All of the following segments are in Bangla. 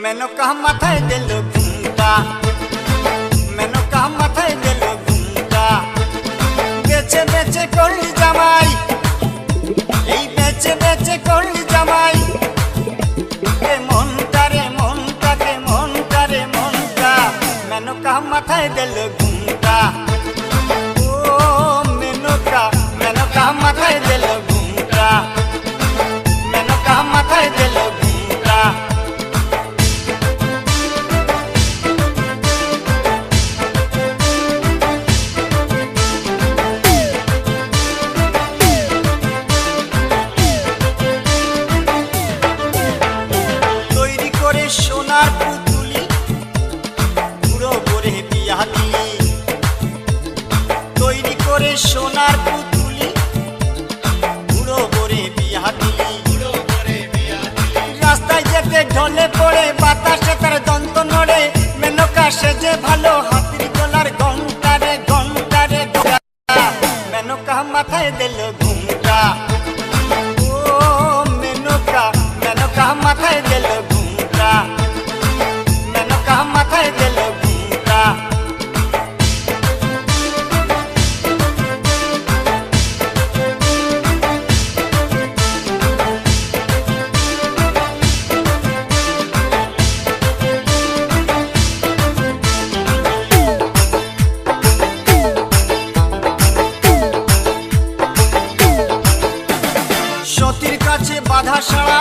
মেনকা মাথায় দিল ঘুমটা, মেনকা মাথায় দিল ঘুমটা। বেচে বেচে করলি জামাই, এই বেচে বেচে করলি জামাই। রে মনটা রে মনটা, রে মনটা রে মনটা, মেনকা মাথায় দিল ঘুমটা। ও মেনকা, মেনকা মাথায় দিল ঘুমটা, মেনকা মাথায় দিল ঘুমটা। তৈরি করে সোনার পুতুলি, বুড়ো করে বিয়া দিলি। তৈরি করে সোনার পুতুলি, বুড়ো করে বিয়া দিলি। রাস্তায় যেতে ঢলে পড়ে বাতাসে তার দন্ত নড়ে। মেনকা সেজে ভালো হাতির গলার ঘন্টা রে ঘন্টা রে ঘন্টা, মেনকা মাথায় দিল ঘুমটা। ও মেনকা, মেনকা মাথায় দিল ঘুমটা, মেনকা মাথায় দিল ঘুমটা। সতীর কাছে বাধা সারা,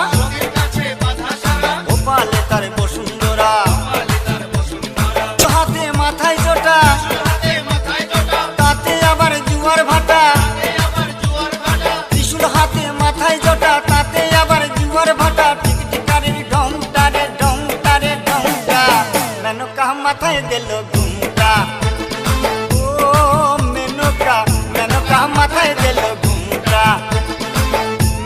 গোপালে তার বসুন্ধরা। হাতে মাথায় জোটা, তাতে আবার জুয়ার ভাটা। ত্রিশূল হাতে মাথায় জোটা, তাতে আবার জুয়ার ভাটা। টিকটিকারের ঢংটা রে ঢংটা রে ঢংটা, মেনকা মাথায় দিল ঘুমটা। ও মেনকা, মেনকা মাথায় দিল ঘুমটা,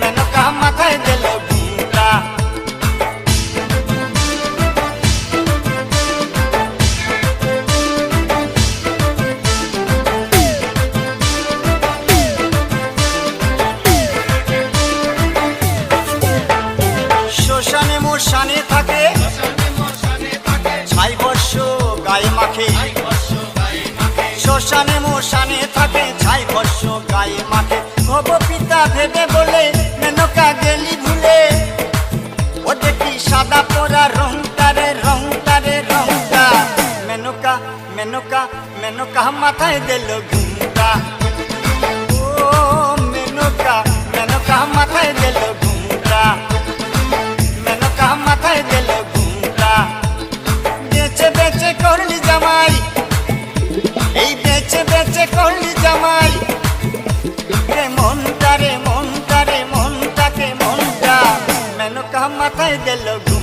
মেনকা মাথায় দিল ঘুমটা। শ্মশানে মোশানে থাকে, ছাই বর্ষ গায়ে মাখে। শ্মশানে মোশানে থাকে, ছাই বর্ষ গায়ে মাখে। ভব পিতা ভেবে বলে মেনকা গেলি ভুলে। ও দেখি সাদা পরা রংটা রে রংটা রে রংটা, মেনকা, মেনকা, মেনকা মাথায় দিল ঘুমটা। ও মেনকা, মেনকা মাথায় দিল ঘুমটা, মেনকা মাথায় দিল ঘুমটা। বেচে বেচে করলি জামাই, এই বেচে বেচে করলি জামাই। রে মনটা রে মনটা রে মনটা, কে মনটা, মেনকা মাথায় দিল ঘুমটা।